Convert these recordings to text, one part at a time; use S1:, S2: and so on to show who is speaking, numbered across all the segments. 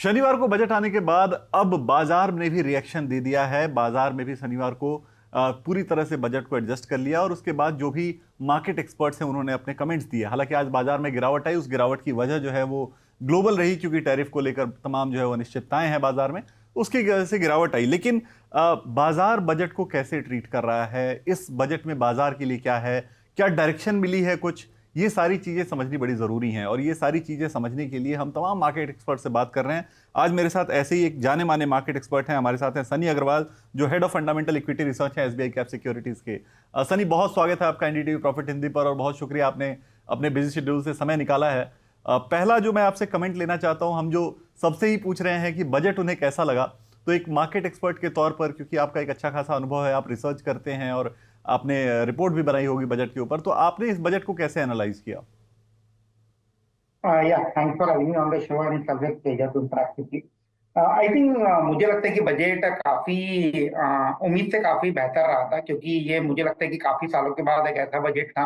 S1: शनिवार को बजट आने के बाद अब बाजार ने भी रिएक्शन दे दिया है। बाजार में भी शनिवार को पूरी तरह से बजट को एडजस्ट कर लिया और उसके बाद जो भी मार्केट एक्सपर्ट्स हैं उन्होंने अपने कमेंट्स दिए। हालांकि आज बाजार में गिरावट आई, उस गिरावट की वजह जो है वो ग्लोबल रही, क्योंकि टैरिफ को लेकर तमाम जो है वो अनिश्चितताएं हैं बाजार में, उसकी वजह से गिरावट आई। लेकिन बाजार बजट को कैसे ट्रीट कर रहा है, इस बजट में बाजार के लिए क्या है, क्या डायरेक्शन मिली है कुछ, ये सारी चीज़ें समझनी बड़ी ज़रूरी हैं। और ये सारी चीज़ें समझने के लिए हम तमाम मार्केट एक्सपर्ट से बात कर रहे हैं। आज मेरे साथ ऐसे ही एक जाने माने मार्केट एक्सपर्ट हैं, हमारे साथ हैं सनी अग्रवाल, जो head of fundamental equity research है एसबीआई कैप सिक्योरिटीज़ के। सनी, बहुत स्वागत है आपका एनडीटीवी प्रॉफिट हिंदी पर, और बहुत शुक्रिया आपने अपने बिजी शेड्यूल से समय निकाला है। पहला जो मैं आपसे कमेंट लेना चाहता हूं, हम जो सबसे ही पूछ रहे हैं कि बजट उन्हें कैसा लगा, तो एक मार्केट एक्सपर्ट के तौर पर, क्योंकि आपका एक अच्छा खासा अनुभव है, आप रिसर्च करते हैं और आपने रिपोर्ट भी बनाई होगी बजट के ऊपर, तो आपने इस बजट को कैसे एनालाइज किया?
S2: Yeah, thanks for having me on the show and it's always pleasure to interact with you. I think मुझे लगता है कि बजट काफी उम्मीद से काफी बेहतर रहा था, क्योंकि ये मुझे लगता है कि काफी सालों के बाद एक ऐसा बजट था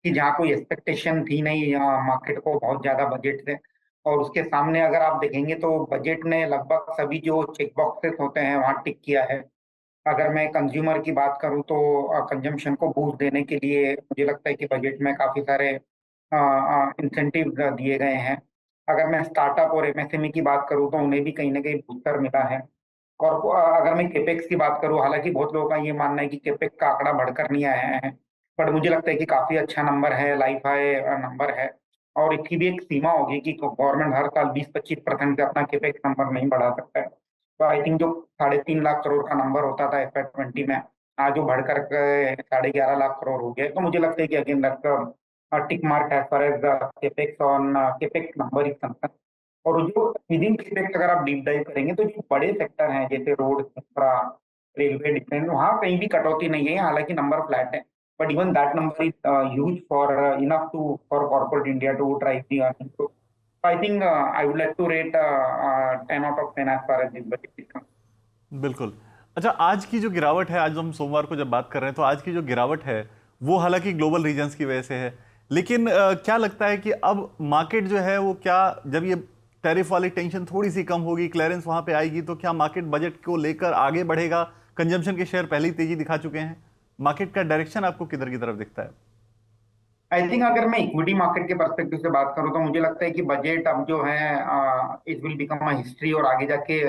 S2: कि जहाँ कोई एक्सपेक्टेशन थी नहीं मार्केट को बहुत ज्यादा बजट से। और उसके सामने अगर आप देखेंगे तो बजट ने लगभग सभी जो चेक बॉक्सेस होते हैं वहाँ टिक किया है। अगर मैं कंज्यूमर की बात करूँ तो कंजम्पशन को बूस्ट देने के लिए मुझे लगता है कि बजट में काफी सारे इंसेंटिव दिए गए हैं। अगर मैं स्टार्टअप और एमएसएमई की बात करूं तो उन्हें भी कहीं ना कहीं बूस्टर मिला है। और अगर मैं केपेक्स की बात करूं, हालांकि बहुत लोगों का ये मानना है कि केपेक्स का आंकड़ा बढ़कर नहीं आया है, बट मुझे लगता है कि काफी अच्छा नंबर है, लाइफ हाई नंबर है। और इसकी भी एक सीमा होगी कि गवर्नमेंट हर साल 20-25% से अपना केपेक्स नंबर नहीं बढ़ा सकता है। तो आई थिंक जो 3.5 लाख करोड़ का नंबर होता था FY20 में, आज जो बढ़कर के 11.5 लाख करोड़ हो गया है। तो मुझे लगता है कि again tick mark as far as the capex on capex number is concerned। और जो विदिन capex अगर आप डीप डाइव करेंगे तो जो बड़े सेक्टर हैं जैसे रोड, इंफ्रा, रेलवे, डिफेंस, वहाँ कहीं भी कटौती नहीं है, हालांकि नंबर फ्लैट है। But even that number is huge for enough to for corporate India to drive the earning growth. I think I would like to rate 10 out of 10 as far as this budget is concerned।
S1: बिल्कुल। अच्छा, आज की जो गिरावट है, आज हम सोमवार को जब बात कर रहे हैं, तो आज की जो गिरावट है वो हालांकि ग्लोबल रीजन्स की वजह से है। लेकिन क्या लगता है कि अब मार्केट जो है वो, क्या जब ये टैरिफ वाली टेंशन थोड़ी सी कम होगी, क्लियरेंस वहां पे आएगी, तो क्या मार्केट बजट को लेकर आगे बढ़ेगा? कंजम्पशन के शेयर पहले ही तेजी दिखा चुके हैं। मार्केट का डायरेक्शन आपको किधर की तरफ दिखता है?
S2: आई थिंक अगर मैं इक्विटी मार्केट के पर्सपेक्टिव से बात करूं तो मुझे लगता है कि बजट अब जो है it will become a history. और आगे जाके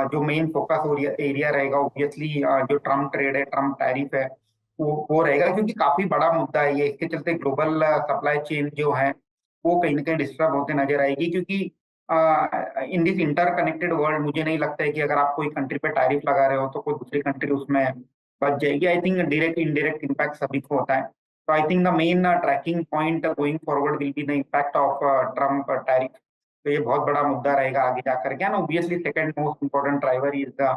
S2: जो मेन फोकस एरिया रहेगा ऑब्वियसली जो ट्रम्प ट्रेड है, ट्रम्प टैरिफ है, वो रहेगा, क्योंकि काफी बड़ा मुद्दा है ये। इसके चलते ग्लोबल सप्लाई चेन जो है वो कहीं ना कहीं डिस्टर्ब होते नजर आएगी, क्योंकि इन दिस इंटरकनेक्टेड वर्ल्ड मुझे नहीं लगता है कि अगर आप कोई कंट्री पे टैरिफ लगा रहे हो तो कोई दूसरी कंट्री उसमें बच जाएगी। I think direct indirect impact सभी को होता है। So I think the main tracking point going forward will be the impact of Trump tariff। तो ये बहुत बड़ा मुद्दा रहेगा आगे जाकर के। And obviously second most important driver is the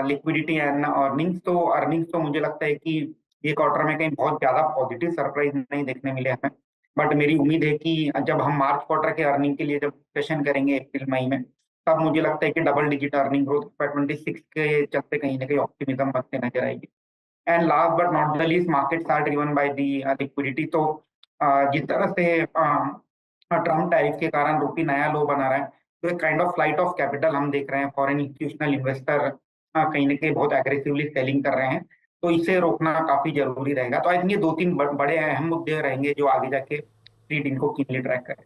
S2: liquidity and earnings. तो अर्निंग्स तो मुझे लगता है कि ये क्वार्टर में कहीं बहुत ज्यादा पॉजिटिव सरप्राइज नहीं देखने मिले हमें। बट मेरी उम्मीद है कि जब हम मार्च क्वार्टर के अर्निंग के लिए जब सेशन करेंगे अप्रैल मई में, तब मुझे लगता है कि double digit earning growth FY26 के चलते कहीं ना कहीं ऑप्टिमिज्म बनते नजर आएगी। And last but not the least, markets are driven by the liquidity. तो जिस तरह से ट्रम्प टैरिफ के कारण रुपी नया लो बना रहा है, तो एक kind of flight of capital हम देख रहे हैं। फॉरेन इंस्टीट्यूशनल इन्वेस्टर कहीं ना कहीं बहुत एग्रेसिवली सेलिंग कर रहे हैं, तो इसे रोकना काफी जरूरी रहेगा। तो आई थिंक ये दो तीन बड़े अहम मुद्दे रहेंगे जो आगे जाके ट्रेड इनको कीनली ट्रैक करें।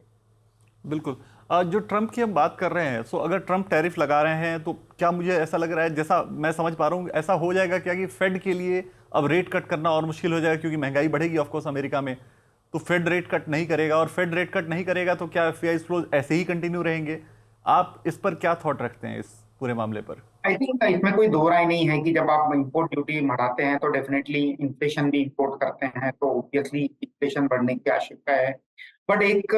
S1: बिल्कुल। जो ट्रंप की हम बात कर रहे हैं, सो अगर ट्रंप टैरिफ लगा रहे हैं तो क्या मुझे ऐसा लग रहा है, जैसा मैं समझ पा रहा हूँ, ऐसा हो जाएगा क्या कि फेड के लिए अब रेट कट करना और मुश्किल हो जाएगा, क्योंकि महंगाई बढ़ेगी ऑफकोर्स अमेरिका में, तो फेड रेट कट नहीं करेगा, और फेड रेट कट नहीं करेगा तो क्या एफआई फ्लोज ऐसे ही कंटिन्यू रहेंगे? आप इस पर क्या थॉट रखते हैं, इस पूरे मामले पर?
S2: आई थिंक इसमें कोई दो राय नहीं है कि जब आप इंपोर्ट ड्यूटी बढ़ाते हैं तो डेफिनेटली इन्फ्लेशन भी इंपोर्ट करते हैं, तो ऑब्वियसली इन्फ्लेशन बढ़ने की आशंका है। बट एक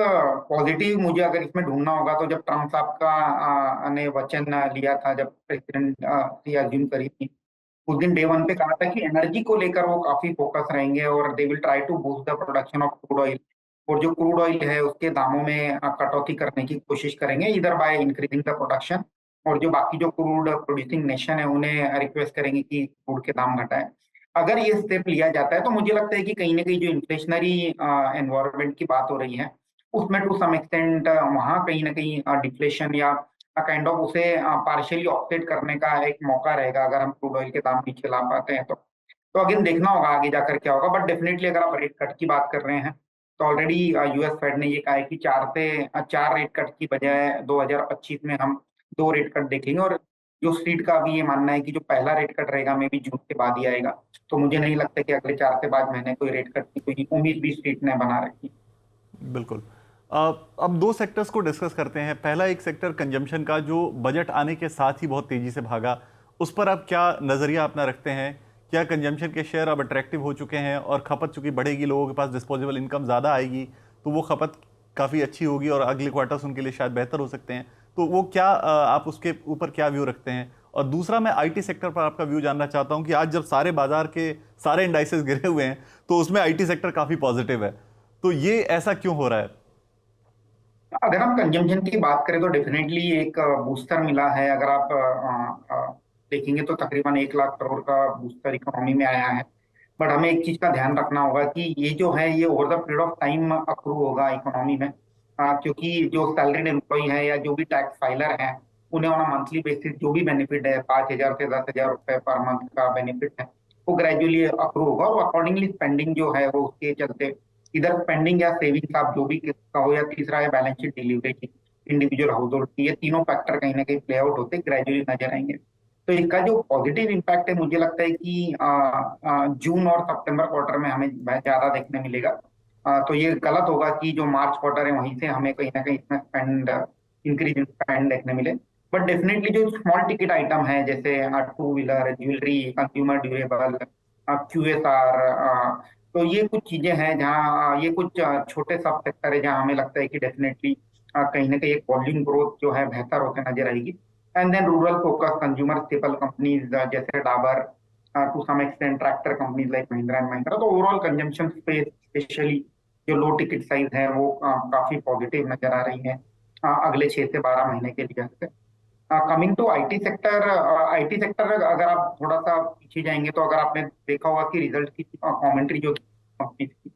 S2: पॉजिटिव मुझे अगर इसमें ढूंढना होगा तो जब ट्रम्प साहब का ने वचन लिया था, जब प्रेसिडेंट अज्यूम करी थी, उस दिन डे 1 पे कहा था कि एनर्जी को लेकर वो काफी फोकस रहेंगे और they will try to boost the production of crude oil. और जो क्रूड ऑयल है उसके दामों में कटौती करने की कोशिश करेंगे, इधर बाय इंक्रीजिंग द प्रोडक्शन। और जो बाकी जो क्रूड प्रोड्यूसिंग नेशन है उन्हें रिक्वेस्ट करेंगे कि क्रूड के दाम घटाएं। अगर ये स्टेप लिया जाता है तो मुझे लगता है कि कहीं ना कहीं जो इन्फ्लेशनरी एनवायरनमेंट की बात हो रही है उसमें टू सम एक्सटेंट वहां कहीं ना कहीं डिफ्लेशन या काइंड ऑफ उसे पार्शियली ऑफसेट करने का एक मौका रहेगा अगर हम क्रूड ऑयल के दाम नीचे ला पाते हैं तो अगेन देखना होगा आगे जाकर क्या होगा। बट डेफिनेटली अगर आप रेट कट की बात कर रहे हैं तो ऑलरेडी यूएस फेड ने ये कहा है कि चार रेट कट की बजाय 2025 में हम 2 रेट कट देखेंगे। और जो स्ट्रीट का भी ये मानना है कि जो पहला रेट कट रहेगा मे भी जून के बाद ही आएगा। तो मुझे नहीं लगता कि अगले 4 से 5 महीने कोई रेट कट की कोई उम्मीद भी स्ट्रीट ने बना रखी।
S1: बिल्कुल। अब दो सेक्टर्स को डिस्कस करते हैं। पहला एक सेक्टर कंजम्पशन का, जो बजट आने के साथ ही बहुत तेजी से भागा। उस पर आप क्या नज़रिया अपना रखते हैं? क्या कंजम्पशन के शेयर अब अट्रैक्टिव हो चुके हैं और खपत चूंकि बढ़ेगी, लोगों के पास डिस्पोजेबल इनकम ज़्यादा आएगी, तो वो खपत काफ़ी अच्छी होगी और अगले क्वार्टर्स उनके लिए शायद बेहतर हो सकते हैं। तो वो क्या आप उसके ऊपर क्या व्यू रखते हैं? और दूसरा, मैं आईटी सेक्टर पर आपका व्यू जानना चाहता हूं कि आज जब सारे बाजार के सारे इंडाइसेस गिरे हुए हैं तो उसमें आईटी सेक्टर काफ़ी पॉजिटिव है। तो ये ऐसा क्यों हो रहा है?
S2: अगर हम कंजम्पशन की बात करें तो डेफिनेटली एक बूस्टर मिला है। अगर आप देखेंगे तो तकरीबन 1 लाख करोड़ का बूस्टर इकोनॉमी में आया है। बट हमें एक चीज का ध्यान रखना होगा कि ये जो है ये over the period of time accrue होगा इकोनॉमी में। क्योंकि जो सैलरीड एम्प्लॉय है या जो भी टैक्स फाइलर है उन्हें ऑन मंथली बेसिस जो भी बेनिफिट है 5,000 से 10,000 रुपए पर मंथ का बेनिफिट है वो ग्रेजुअली अक्रू होगा। और अकॉर्डिंगली स्पेंडिंग जो है वो उसके चलते इधर स्पेंडिंग या सेविंग्स आप जो भी कहो, या तीसरा है balance sheet deleverage individual household की, ये तीनों फैक्टर कहीं ना कहीं प्ले आउट होते ग्रेजुअली नजर आएंगे। तो इसका जो पॉजिटिव इम्पैक्ट है मुझे लगता है कि जून और सितंबर क्वार्टर में हमें ज्यादा देखने मिलेगा। तो ये गलत होगा कि जो मार्च क्वार्टर है वहीं से हमें कहीं ना कहीं इसमें स्पेंड इंक्रीज इन स्पेंड देखने मिले। बट डेफिनेटली जो स्मॉल टिकट आइटम है जैसे two wheeler, jewellery, consumer durable, QSR, तो ये कुछ चीजें हैं जहाँ ये कुछ छोटे सब सेक्टर है जहाँ हमें लगता है कि डेफिनेटली कहीं ना कहीं एक वॉल्यूम ग्रोथ जो है बेहतर होते नजर आएगी। And then rural focus consumer staple companies जैसे Dabur, to some extent tractor companies like Mahindra and Mahindra. तो ओवरऑल कंजम्पशन स्पेस स्पेशली जो लो टिकट साइज है वो काफी पॉजिटिव नजर आ रही है अगले 6 से 12 महीने के लिए। कमिंग टू आईटी सेक्टर अगर आप थोड़ा सा पीछे जाएंगे तो अगर आपने देखा होगा कि रिजल्ट की कमेंट्री जो कंपनी की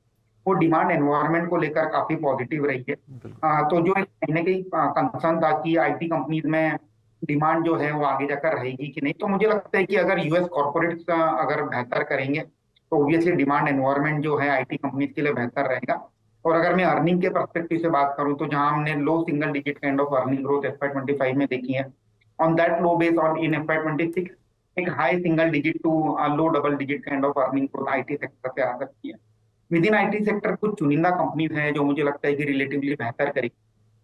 S2: वो डिमांड एनवायरनमेंट को लेकर काफी पॉजिटिव रही है। तो जो एक कहीं ना कहीं कंसर्न था कि आईटी कंपनीज में डिमांड जो है वो आगे जाकर रहेगी कि नहीं, तो मुझे लगता है कि अगर यूएस कॉर्पोरेट्स अगर बेहतर करेंगे तो ऑब्वियसली डिमांड एनवायरनमेंट जो है आईटी कंपनीज के लिए बेहतर रहेगा। और अगर मैं अर्निंग के पर्सपेक्टिव से बात करूं तो जहां हमने low single digit kind of earning growth FY 25 में देखी है, on that low base on in FY 26 एक high single digit to low double digit kind of earning growth IT sector से आ सकती है। विद इन आईटी सेक्टर कुछ चुनिंदा कंपनीज हैं जो मुझे लगता है कि रिलेटिवली बेहतर करेगी।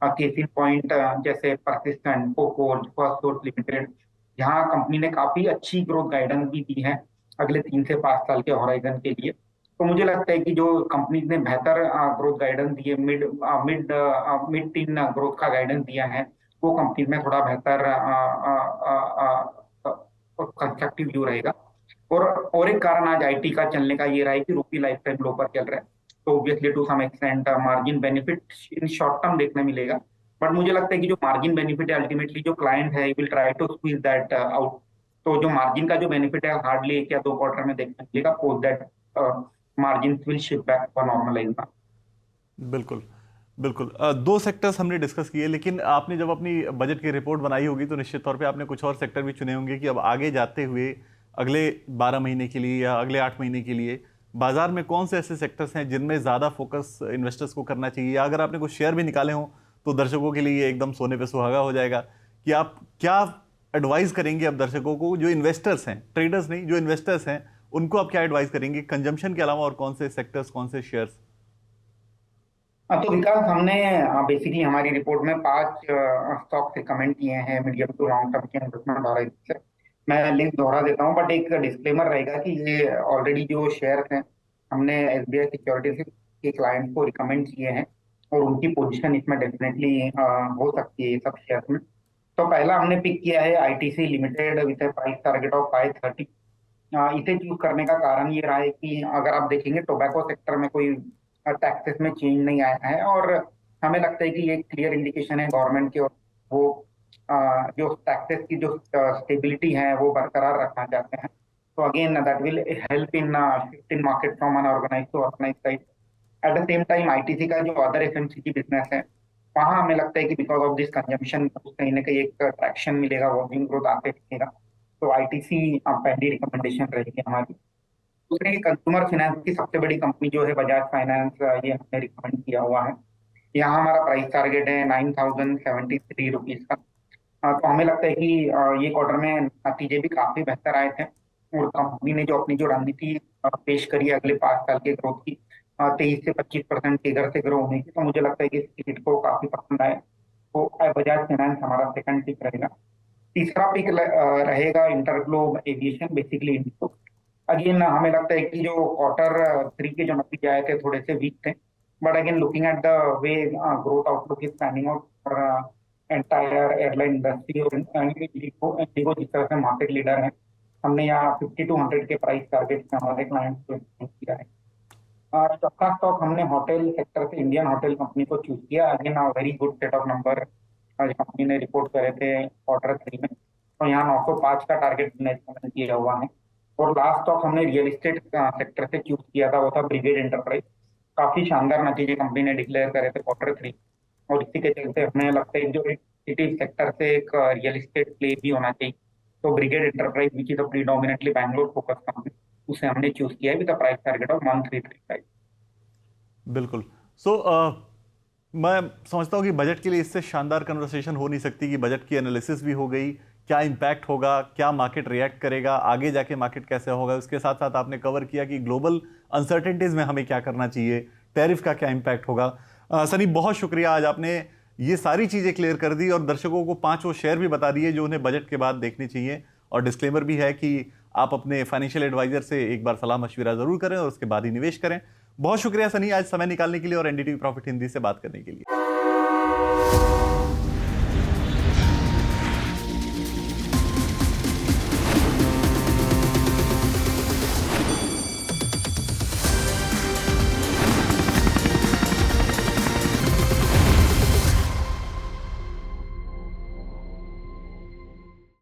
S2: केस इन पॉइंट जैसे परसिस्टेंट, कोकोर, फर्स्टसोर्स लिमिटेड, जहां कंपनी ने काफी अच्छी ग्रोथ गाइडेंस भी दी है अगले 3 से 5 साल के हॉराइजन के लिए। तो मुझे लगता है कि जो कंपनीज ने बेहतर ग्रोथ गाइडेंस दिए, mid mid mid tin growth का गाइडेंस दिया है, वो कंपनी में थोड़ा बेहतर कंस्ट्रक्टिव व्यू रहेगा। और एक कारण आज आईटी का चलने का ये रहा है कि रुपी लाइफ टाइम लो पर चल रहा है। तो obviously to some extent margin benefit in short term देखने मिलेगा। बट मुझे लगता है कि जो मार्जिन बेनिफिट है अल्टीमेटली जो क्लाइंट है will try to squeeze that out. तो जो मार्जिन का जो बेनिफिट है हार्डली 1 या 2 क्वार्टर में देखने मिलेगा। Post that margin will shift back for normalise.
S1: बिल्कुल, बिल्कुल। दो सेक्टर्स हमने डिस्कस किए, लेकिन आपने जब अपनी बजट की रिपोर्ट बनाई होगी तो निश्चित तौर पे आपने कुछ और सेक्टर भी चुने होंगे कि अब आगे जाते हुए अगले 12 महीने के लिए या अगले 8 महीने के लिए बाजार में कौन से ऐसे सेक्टर्स हैं जिनमें ज़्यादा फोकस इन्वेस्टर्स को करना चाहिए। या अगर आपने कुछ शेयर भी निकाले हों तो दर्शकों के लिए ये एकदम सोने पे सुहागा हो जाएगा कि आप क्या एडवाइस करेंगे अब दर्शकों को, जो इन्वेस्टर्स हैं, ट्रेडर्स नहीं, जो इन्वेस्टर्स हैं, उनको आप क्या एडवाइस करेंगे कंजम्पशन के अलावा और कौन से सेक्टर्स, कौन से शेयर्स?
S2: तो विकास, हमने बेसिकली हमारी रिपोर्ट में 5 स्टॉक रिकमेंड किए हैं मीडियम टू लॉन्ग टर्म के इन्वेस्टमेंट हॉराइजन से। मैं लिंक दोहरा देता हूँ बट एक डिस्क्लेमर रहेगा कि ये ऑलरेडी जो शेयर हैं हमने एसबीआई सिक्योरिटीज के क्लाइंट्स को रिकमेंड किए हैं और उनकी पोजीशन इसमें डेफिनेटली हो सकती है ये सब शेयर में। तो पहला हमने पिक किया है ITC limited with price target of 530। इसे चूज करने का कारण ये रहा है कि अगर आप देखेंगे टोबैको सेक्टर में कोई टैक्सेस में चेंज नहीं आया है और हमें लगता है कि ये क्लियर इंडिकेशन है गवर्नमेंट की, और वो जो टैक्सेस की जो स्टेबिलिटी है वो बरकरार रखना चाहते हैं। तो again that will help in shift in market from unorganise to organise side. At the same time ITC का जो अदर एफएमसीजी बिजनेस है वहां हमें लगता है कि बिकॉज ऑफ दिस कंजम्पशन कहीं ना कहीं एक ट्रैक्शन मिलेगा, वॉल्यूम ग्रोथ आते रहेगा। तो आईटीसी पहली रिकमेंडेशन रहेगी हमारी। दूसरी, कंज्यूमर फाइनेंस की सबसे बड़ी कंपनी जो है बजाज फाइनेंस, ये हमने रिकमेंड किया हुआ है। यहाँ हमारा प्राइस टारगेट है 9,073 रुपीज का। तो हमें लगता है कि ये क्वार्टर में नतीजे भी काफी बेहतर आए थे, और कंपनी ने जो अपनी जो रणनीति पेश करी है अगले 5 साल के ग्रोथ की, 23 से 25% के दर से ग्रो होने की, तो मुझे लगता है कि सीट को काफी पसंद आए। तो बजाज फाइनेंस हमारा सेकंड पिक रहेगा। तीसरा पिक रहेगा InterGlobe aviation, basically Indigo. Again हमें लगता है कि जो क्वार्टर 3 के जो नतीजे आए थे थोड़े से वीक थे, but again looking at the way growth outlook is panning out for entire airline industry, और इंडिगो इंडिगो जिस तरह से मार्केट लीडर है, हमने यहाँ 50 to 100 के प्राइस टारगेट में हमारे क्लाइंट को किया है। चौथा स्टॉक हमने होटल सेक्टर से इंडियन होटल कंपनी को चूज किया। Again very good set of number आज कंपनी ने रिपोर्ट करे थे क्वार्टर 3 में, तो यहाँ 905 का टारगेट रिकमेंड किया हुआ है। और लास्ट स्टॉक हमने रियल एस्टेट सेक्टर से चूज किया था, वो था ब्रिगेड एंटरप्राइज। काफी शानदार नतीजे कंपनी ने डिक्लेयर करे थे क्वार्टर 3, और इसी के चलते हमें लगता है कि जो सिटी सेक्टर से एक रियल एस्टेट प्ले भी होना चाहिए। तो brigade enterprise which is predominantly Bangalore focus company, उसे हमने चूज किया है विद प्राइस टारगेट ऑफ 1335।
S1: बिल्कुल। सो मैं समझता हूँ कि बजट के लिए इससे शानदार कन्वर्सेशन हो नहीं सकती कि बजट की एनालिसिस भी हो गई, क्या इम्पैक्ट होगा, क्या मार्केट रिएक्ट करेगा, आगे जाके मार्केट कैसे होगा, उसके साथ साथ आपने कवर किया कि ग्लोबल अनसर्टेनिटीज़ में हमें क्या करना चाहिए, टैरिफ का क्या इम्पैक्ट होगा। सनी, बहुत शुक्रिया, आज आपने ये सारी चीज़ें क्लियर कर दी और दर्शकों को 5 वो शेयर भी बता दिए जो उन्हें बजट के बाद देखने चाहिए। और डिस्क्लेमर भी है कि आप अपने फाइनेंशियल एडवाइजर से एक बार सलाह मशविरा ज़रूर करें और उसके बाद ही निवेश करें। बहुत शुक्रिया सनी, आज समय निकालने के लिए और एनडीटीवी प्रॉफिट हिंदी से बात करने के लिए।